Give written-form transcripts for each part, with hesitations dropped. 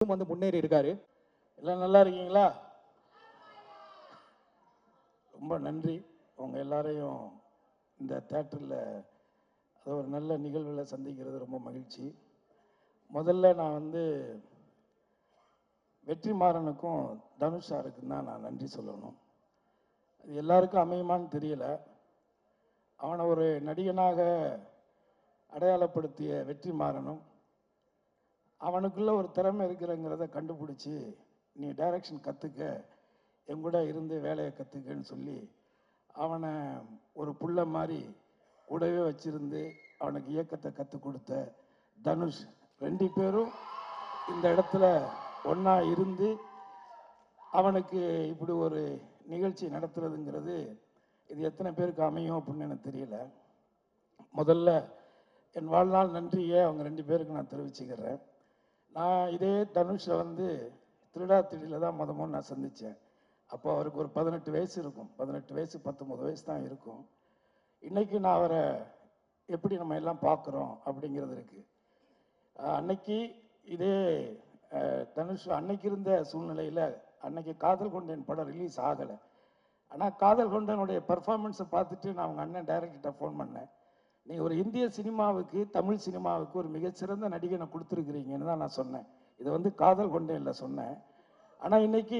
வந்து முன்னேறி இருக்காரு. எல்லாம் நல்லா இருக்கீங்களா? ரொம்ப நன்றி. உங்க எல்லாரையும் இந்த தேட்டரில் அது ஒரு நல்ல நிகழ்வில் சந்திக்கிறது ரொம்ப மகிழ்ச்சி. முதல்ல நான் வந்து வெற்றிமாறனுக்கும் தனுஷ் சாருக்கும் தான் நான் நன்றி சொல்லணும். அது எல்லாருக்கும் அமையுமான்னு தெரியல. அவனை ஒரு நடிகனாக அடையாளப்படுத்திய வெற்றிமாறனும் அவனுக்குள்ள ஒரு திறமை இருக்கிறங்கிறத கண்டுபிடிச்சி நீ டைரக்ஷன் கற்றுக்க, என் கூட இருந்து வேலையை கற்றுக்கன்னு சொல்லி அவனை ஒரு புள்ள மாதிரி கூடவே வச்சிருந்து அவனுக்கு இயக்கத்தை கற்றுக் கொடுத்த தனுஷ், ரெண்டு பேரும் இந்த இடத்துல ஒன்றா இருந்து அவனுக்கு இப்படி ஒரு நிகழ்ச்சி நடத்துறதுங்கிறது இது எத்தனை பேருக்கு அமையும் அப்படின்னு எனக்கு தெரியல. முதல்ல என் வாழ்நாள் நன்றியை அவங்க ரெண்டு பேருக்கு நான் தெரிவிச்சுக்கிறேன். நான் இதே தனுஷை வந்து திருடாத்திரியில் தான் முதல்ல நான் சந்தித்தேன். அப்போ அவருக்கு ஒரு 18 வயசு இருக்கும், 18 வயசு 19 வயசு தான் இருக்கும். இன்றைக்கி நான் அவரை எப்படி நம்ம எல்லாம் பார்க்குறோம் அப்படிங்கிறது இருக்குது. அன்னைக்கு இதே தனுஷ் அன்னைக்கு இருந்த சூழ்நிலையில் அன்னைக்கு காதல் கொண்டேன் படம் ரிலீஸ் ஆகலை. ஆனால் காதல் கொண்டனுடைய பர்ஃபார்மன்ஸை பார்த்துட்டு நான் அவங்க அண்ணன் டைரக்டர்கிட்ட ஃபோன் பண்ணேன். நீங்கள் ஒரு இந்திய சினிமாவுக்கு, தமிழ் சினிமாவுக்கு ஒரு மிகச்சிறந்த நடிகனை கொடுத்துருக்குறீங்கன்னு தான் நான் சொன்னேன். இதை வந்து காதல் கொண்டேனில் சொன்னேன். ஆனால் இன்னைக்கு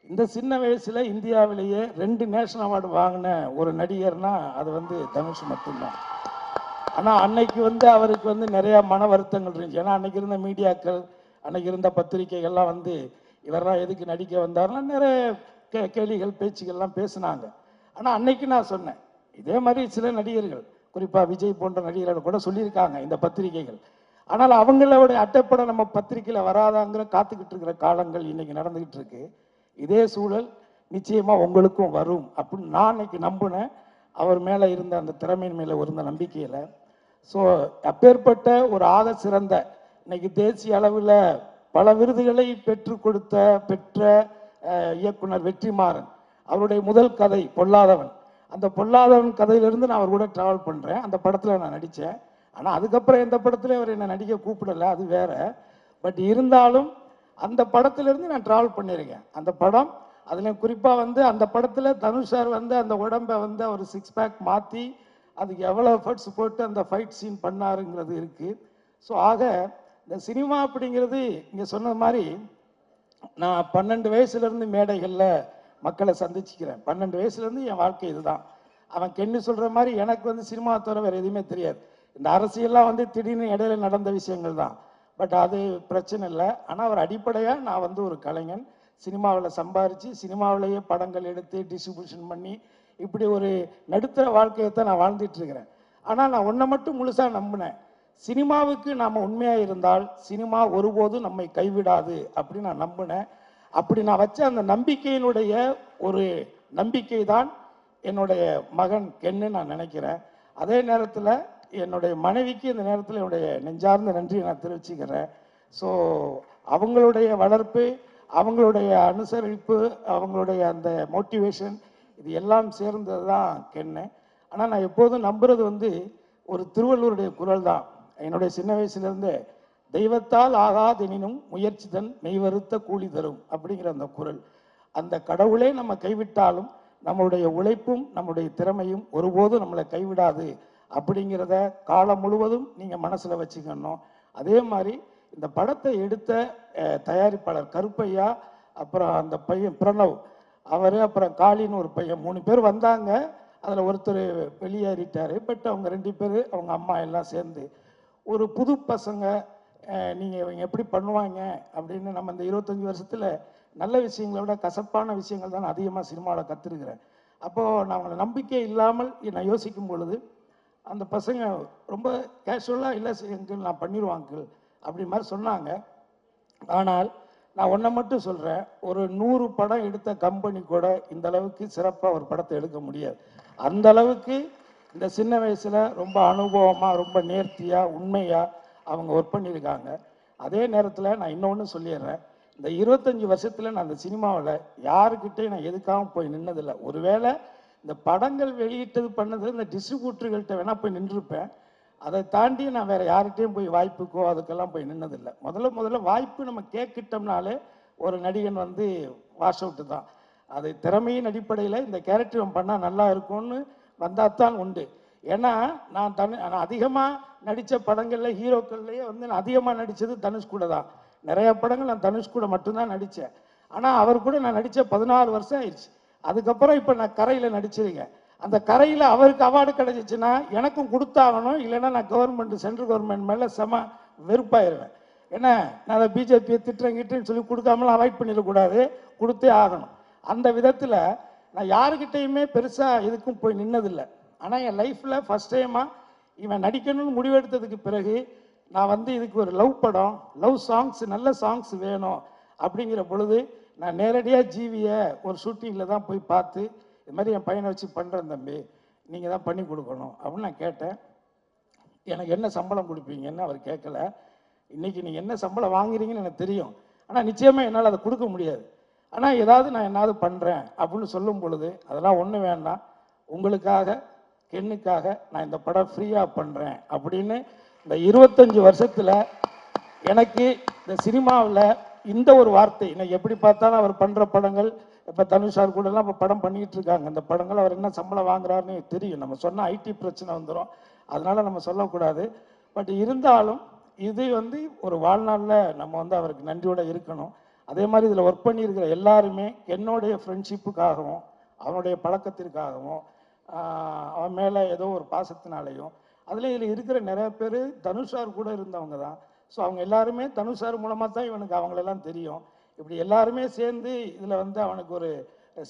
இந்த சின்ன வயசில் இந்தியாவிலேயே 2 நேஷனல் அவார்டு வாங்கின ஒரு நடிகர்னா அது வந்து தனுஷ் மட்டும்தான். ஆனால் அன்னைக்கு வந்து அவருக்கு வந்து நிறையா மன வருத்தங்கள் இருந்துச்சு. ஏன்னா அன்னைக்கு இருந்த மீடியாக்கள், அன்னைக்கு இருந்த பத்திரிகைகள்லாம் வந்து இவரெல்லாம் எதுக்கு நடிக்க வந்தாருன்னா நிறைய கேலிகள் பேச்சுகள்லாம் பேசினாங்க. ஆனால் அன்னைக்கு நான் சொன்னேன், இதே மாதிரி சில நடிகர்கள், குறிப்பாக விஜய் போன்ற நடிகர்கள் கூட சொல்லியிருக்காங்க இந்த பத்திரிகைகள். ஆனால் அவங்களோட அட்டைப்படம் நம்ம பத்திரிகையில் வராதாங்கிற காத்துக்கிட்டு இருக்கிற காலங்கள் இன்னைக்கு நடந்துக்கிட்டு இருக்கு. இதே சூழல் நிச்சயமாக உங்களுக்கும் வரும் அப்படின்னு நான் இன்னைக்கு நம்பினேன். அவர் மேலே இருந்த அந்த திறமையின் மேலே இருந்த நம்பிக்கையில். ஸோ அப்பேற்பட்ட ஒரு ஆக சிறந்த இன்னைக்கு தேசிய அளவில் பல விருதுகளை பெற்ற இயக்குனர் வெற்றிமாறன், அவருடைய முதல் கதை பொல்லாதவன். அந்த பொல்லாதவன் கதையிலிருந்து நான் அவர் கூட ட்ராவல் பண்ணுறேன். அந்த படத்தில் நான் நடித்தேன். ஆனால் அதுக்கப்புறம் எந்த படத்துலையும் அவர் என்னை நடிக்க கூப்பிடலை, அது வேற. பட் இருந்தாலும் அந்த படத்திலிருந்து நான் ட்ராவல் பண்ணியிருக்கேன். அந்த படம் அதுலேயும் குறிப்பாக வந்து அந்த படத்தில் தனுஷ் சார் வந்து அந்த உடம்பை வந்து அவர் 6 பேக் மாற்றி அதுக்கு எவ்வளோ எஃபர்ட்ஸ் போட்டு அந்த ஃபைட் சீன் பண்ணாருங்கிறது இருக்குது. ஸோ ஆக இந்த சினிமா அப்படிங்கிறது இங்கே சொன்ன மாதிரி நான் 12 வயசுலேருந்து மேடைகளில் மக்களை சந்திச்சுக்கிறேன். 12 வயசுலேருந்து என் வாழ்க்கை இதுதான். அவன் கென்னு சொல்கிற மாதிரி எனக்கு வந்து சினிமா தவிர வேறு எதுவுமே தெரியாது. இந்த அரசியல்லாம் வந்து திடீர்னு இடையில நடந்த விஷயங்கள் தான். பட் அது பிரச்சனை இல்லை. ஆனால் ஒரு அடிப்படையாக நான் வந்து ஒரு கலைஞன், சினிமாவில் சம்பாரித்து சினிமாவிலேயே படங்கள் எடுத்து டிஸ்ட்ரிபியூஷன் பண்ணி இப்படி ஒரு நடுத்தர வாழ்க்கையை தான் நான் வாழ்ந்துட்டுருக்கிறேன். ஆனால் நான் ஒன்றை மட்டும் முழுசாக நம்பினேன், சினிமாவுக்கு நாம் உண்மையாக இருந்தால் சினிமா ஒருபோதும் நம்மை கைவிடாது அப்படின்னு நான் நம்பினேன். அப்படி நான் வச்ச அந்த நம்பிக்கையினுடைய ஒரு நம்பிக்கை தான் என்னுடைய மகன் கென்னு நான் நினைக்கிறேன். அதே நேரத்தில் என்னுடைய மனைவிக்கு இந்த நேரத்தில் என்னுடைய நெஞ்சார்ந்த நன்றியை நான் தெரிவிச்சுக்கிறேன். ஸோ அவங்களுடைய வளர்ப்பு, அவங்களுடைய அனுசரிப்பு, அவங்களுடைய அந்த மோட்டிவேஷன், இது எல்லாம் சேர்ந்தது தான் கென்னு. ஆனால் நான் எப்போதும் நம்புறது வந்து ஒரு திருவள்ளுவருடைய குரல் தான். என்னுடைய சின்ன வயசுலேருந்தே தெய்வத்தால் ஆகாதெனினும் முயற்சி தன் மெய்வருத்த கூலி தரும் அப்படிங்கிற அந்த குரல். அந்த கடவுளே நம்ம கைவிட்டாலும் நம்மளுடைய உழைப்பும் நம்முடைய திறமையும் ஒருபோதும் நம்மளை கைவிடாது அப்படிங்கிறத காலம் முழுவதும் நீங்கள் மனசில் வச்சுக்கணும். அதே மாதிரி இந்த படத்தை எடுத்த தயாரிப்பாளர் கருப்பையா, அப்புறம் அந்த பையன் பிரணவ் அவர், அப்புறம் காளின்னு ஒரு பையன், 3 பேர் வந்தாங்க. அதில் ஒருத்தர் வெளியேறிட்டார். பட் அவங்க 2 பேர் அவங்க அம்மா எல்லாம் சேர்ந்து ஒரு புது பசங்க, நீங்கள் இவங்க எப்படி பண்ணுவாங்க அப்படின்னு நம்ம இந்த 25 வருஷத்தில் நல்ல விஷயங்களை விட கசப்பான விஷயங்கள் தான் அதிகமாக சினிமாவில் கற்றுருக்கிறேன். அப்போது நான் அவங்களை நம்பிக்கை இல்லாமல் நான் யோசிக்கும் பொழுது அந்த பசங்க ரொம்ப கேஷுவலாக இல்லை அங்கிள் நான் பண்ணிடுவான் அங்கிள் அப்படி மாதிரி சொன்னாங்க. ஆனால் நான் ஒன்றை மட்டும் சொல்கிறேன், ஒரு 100 படம் எடுத்த கம்பெனி கூட இந்த அளவுக்கு சிறப்பாக ஒரு படத்தை எடுக்க முடியாது. அந்த அளவுக்கு இந்த சின்ன வயசில் ரொம்ப அனுபவமாக, ரொம்ப நேர்த்தியாக, உண்மையாக அவங்க ஒர்க் பண்ணியிருக்காங்க. அதே நேரத்தில் நான் இன்னொன்று சொல்லிடுறேன், இந்த 25 வருஷத்தில் நான் அந்த சினிமாவில் யாருக்கிட்டையும் நான் எதுக்காகவும் போய் நின்னதில்லை. ஒருவேளை இந்த படங்கள் வெளியிட்டது பண்ணது இந்த டிஸ்ட்ரிபியூட்டர்கள்ட்ட வேணால் போய் நின்றுருப்பேன். அதை தாண்டி நான் வேறு யார்கிட்டையும் போய் வாய்ப்புக்கோ அதுக்கெல்லாம் போய் நின்னதில்லை. முதல்ல வாய்ப்பு நம்ம கேட்கிட்டோம்னாலே ஒரு நடிகன் வந்து வாஷ் அவுட்டு தான். அது திறமையின் அடிப்படையில் இந்த கேரக்டர் பண்ணால் நல்லா இருக்கும்னு வந்தால் தான் உண்டு. ஏன்னா நான் அதிகமாக நடித்த படங்களில் ஹீரோக்கள்லேயே வந்து நான் அதிகமாக நடித்தது தனுஷ் கூட தான். நிறைய படங்கள் நான் தனுஷ் கூட மட்டும்தான் நடித்தேன். ஆனால் அவர் கூட நான் நடித்த 14 வருஷம் ஆயிடுச்சு. அதுக்கப்புறம் இப்போ நான் கரையில் நடிச்சிருக்கேன். அந்த கரையில் அவருக்கு அவார்டு கிடைச்சிச்சுன்னா எனக்கும் கொடுத்தாகணும், இல்லைன்னா நான் கவர்மெண்ட் சென்ட்ரல் கவர்மெண்ட் மேலே வெறுப்பாயிருவேன். ஏன்னா நான் அதை பிஜேபியை திட்டுறேங்கிட்டேன்னு சொல்லி கொடுக்காமலாம் அவாய்ட் பண்ணிடக்கூடாது, கொடுத்தே ஆகணும். அந்த விதத்தில் நான் யாருக்கிட்டையுமே பெருசாக இதுக்கும் போய் நின்னதில்லை. ஆனால் என் லைஃப்பில் ஃபஸ்ட் டைமாக இவன் நடிக்கணும்னு முடிவெடுத்ததுக்கு பிறகு நான் வந்து இதுக்கு ஒரு லவ் படம், லவ் சாங்ஸ், நல்ல சாங்ஸ் வேணும் அப்படிங்கிற பொழுது நான் நேரடியாக ஜீவியை ஒரு ஷூட்டிங்கில் தான் போய் பார்த்து, இது மாதிரி என் பையனை வச்சு பண்ணுறேன் தம்பி, நீங்கள் தான் பண்ணி கொடுக்கணும் அப்படின்னு நான் கேட்டேன். எனக்கு என்ன சம்பளம் கொடுப்பீங்கன்னு அவர் கேட்கல. இன்றைக்கி நீங்கள் என்ன சம்பளம் வாங்குறீங்கன்னு எனக்கு தெரியும், ஆனால் நிச்சயமாக என்னால் அதை கொடுக்க முடியாது. ஆனால் ஏதாவது நான் என்னாவது பண்ணுறேன் அப்படின்னு சொல்லும் பொழுது அதெல்லாம் ஒன்றும் வேண்டாம், உங்களுக்காக கென்னுக்காக நான் இந்த படம் ஃப்ரீயாக பண்ணுறேன் அப்படின்னு இந்த 25 வருஷத்தில் எனக்கு இந்த சினிமாவில் இந்த ஒரு வார்த்தை, இன்னைக்கு எப்படி பார்த்தாலும் அவர் பண்ணுற படங்கள், இப்போ தனுஷார் கூடலாம் இப்போ படம் பண்ணிக்கிட்டு இருக்காங்க. அந்த படங்கள் அவர் என்ன சம்பளம் வாங்குறாருன்னு தெரியும். நம்ம சொன்னால் ஐடி பிரச்சனை வந்துடும், அதனால் நம்ம சொல்லக்கூடாது. பட் இருந்தாலும் இது வந்து ஒரு வாழ்நாளில் நம்ம வந்து அவருக்கு நன்றியோடு இருக்கணும். அதே மாதிரி இதில் ஒர்க் பண்ணியிருக்கிற எல்லாருமே என்னுடைய ஃப்ரெண்ட்ஷிப்புக்காகவும் அவனுடைய பழக்கத்திற்காகவும் அவன் மேலே ஏதோ ஒரு பாசத்தினாலேயும், அதில் இதில் இருக்கிற நிறைய பேர் தனுஷார் கூட இருந்தவங்க தான். ஸோ அவங்க எல்லாருமே தனுஷார் மூலமாக தான் இவனுக்கு அவங்களெல்லாம் தெரியும். இப்படி எல்லாருமே சேர்ந்து இதில் வந்து அவனுக்கு ஒரு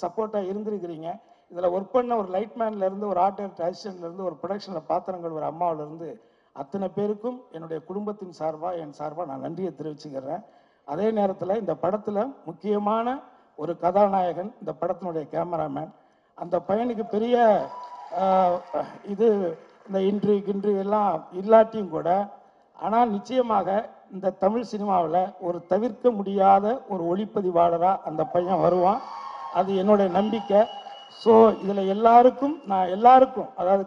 சப்போர்ட்டாக இருந்திருக்கிறீங்க. இதில் ஒர்க் பண்ண ஒரு லைட்மேன்லேருந்து, ஒரு ஆர்ட் டைரக்டர் அசிஸ்டன்ட்லேருந்து, ஒரு ப்ரொடக்ஷனில் பாத்திரங்கள் ஒரு அம்மாவிலேருந்து அத்தனை பேருக்கும் என்னுடைய குடும்பத்தின் சார்பாக, என் சார்பாக நான் நன்றியை தெரிவிச்சுக்கிறேன். அதே நேரத்தில் இந்த படத்தில் முக்கியமான ஒரு கதாநாயகன், இந்த படத்தினுடைய கேமராமேன். அந்த பையனுக்கு பெரிய இது இந்த இன்ட்ரி எல்லாம் இல்லாட்டியும் கூட, ஆனால் நிச்சயமாக இந்த தமிழ் சினிமாவில் ஒரு தவிர்க்க முடியாத ஒரு ஒளிப்பதிவாளராக அந்த பையன் வருவான், அது என்னுடைய நம்பிக்கை. ஸோ இதில் எல்லாருக்கும் அதாவது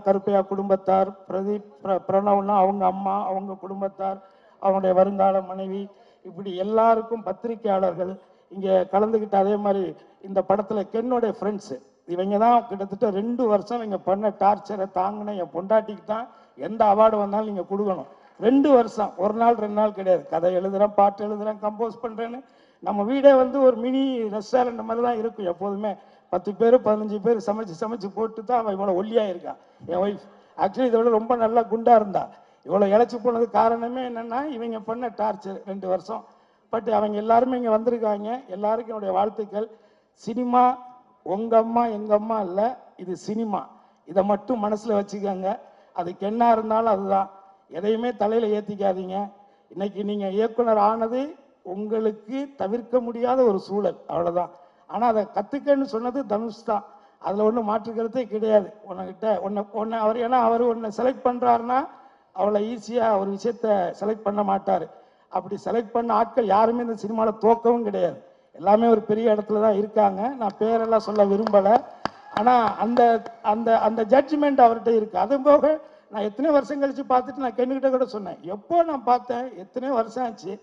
கருப்பையா குடும்பத்தார், பிரதீப் பிரணவ்னா அவங்க அம்மா, அவங்க குடும்பத்தார், அவனுடைய வருங்கால மனைவி, இப்படி எல்லாருக்கும், பத்திரிகையாளர்கள் இங்கே கலந்துக்கிட்ட, அதே மாதிரி இந்த படத்தில் கென்னோடைய ஃப்ரெண்ட்ஸு, இவங்க தான் கிட்டத்தட்ட 2 வருஷம் இவங்க பண்ண டார்ச்சரை தாங்கின என் பொண்டாட்டிக்கு தான் எந்த அவார்டு வந்தாலும் நீங்கள் கொடுக்கணும். 2 வருஷம், ஒரு நாள் 2 நாள் கிடையாது. கதை எழுதுகிறேன், பாட்டு எழுதுகிறேன், கம்போஸ் பண்ணுறேன்னு. நம்ம வீடே வந்து ஒரு மினி ரெஸ்டாரண்ட் மாதிரி தான் இருக்கும் எப்போதுமே. 10 பேர் 15 பேர் சமைச்சு போட்டு தான் அவன் இவ்வளோ ஒல்லியாக இருக்கான். என் ஒய்ஃப் ஆக்சுவலி இதை விட ரொம்ப நல்லா குண்டாக இருந்தா. இவ்வளோ இழைச்சி போனதுக்கு காரணமே என்னென்னா இவங்க பண்ண டார்ச்சர் 2 வருஷம். பட் அவங்க எல்லாருமே இங்கே வந்திருக்காங்க. எல்லாருக்கும் என்னுடைய வாழ்த்துக்கள். சினிமா உங்கள் அம்மா எங்கள் அம்மா இல்லை, இது சினிமா. இதை மட்டும் மனசில் வச்சுக்கோங்க. அதுக்கு என்ன இருந்தாலும் அதுதான். எதையுமே தலையில் ஏற்றிக்காதீங்க. இன்னைக்கு நீங்கள் இயக்குனர் ஆனது உங்களுக்கு தவிர்க்க முடியாத ஒரு சூழல், அவ்வளோதான். ஆனால் அதை கற்றுக்கன்னு சொன்னது தனுஷ் தான், அதில் ஒன்றும் மாற்றுக்கிறதே கிடையாது. அவர் ஒன்றை செலக்ட் பண்ணுறாருன்னா அவ்வளோ ஈஸியாக ஒரு விஷயத்தை செலக்ட் பண்ண மாட்டார். அப்படி செலக்ட் பண்ண ஆட்கள் யாருமே இந்த சினிமாவில் தோக்கவும் கிடையாது. எல்லாமே ஒரு பெரிய இடத்துல தான் இருக்காங்க. நான் பேரெல்லாம் சொல்ல விரும்பலை. ஆனால் அந்த அந்த அந்த ஜட்ஜ்மெண்ட் அவர்கிட்ட இருக்குது. அது போக நான் எத்தனை வருஷம் கழித்து பார்த்துட்டு நான் கென்னுக்கிட்ட கூட சொன்னேன், எப்போ நான் பார்த்தேன், எத்தனை வருஷம் ஆச்சு,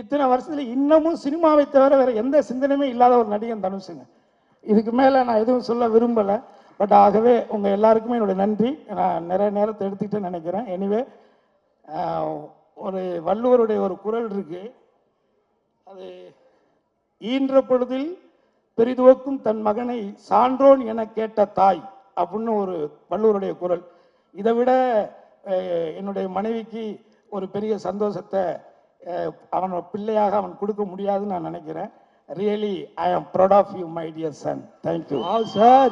இத்தனை வருஷத்தில் இன்னமும் சினிமாவை தவிர வேறு எந்த சிந்தனையுமே இல்லாத ஒரு நடிகன் தனுஷுங்க. இதுக்கு மேலே நான் எதுவும் சொல்ல விரும்பலை. பட் ஆகவே உங்கள் எல்லாருக்குமே என்னுடைய நன்றி. நான் நிறைய நேரத்தை எடுத்துக்கிட்டேன்னு நினைக்கிறேன். எனிவே, ஒரு வள்ளுவருடைய ஒரு குறள் இருக்குது, அது ஈன்ற பொழுதில் பெரிதுவக்கும் தன் மகனை சான்றோன் என கேட்ட தாய் அப்படின்னு ஒரு வள்ளுவருடைய குறள். இதை விட என்னுடைய மனைவிக்கு ஒரு பெரிய சந்தோஷத்தை அவன் பிள்ளையாக அவன் கொடுக்க முடியாதுன்னு நான் நினைக்கிறேன். Really I am proud of you my dear son. Thank you sir.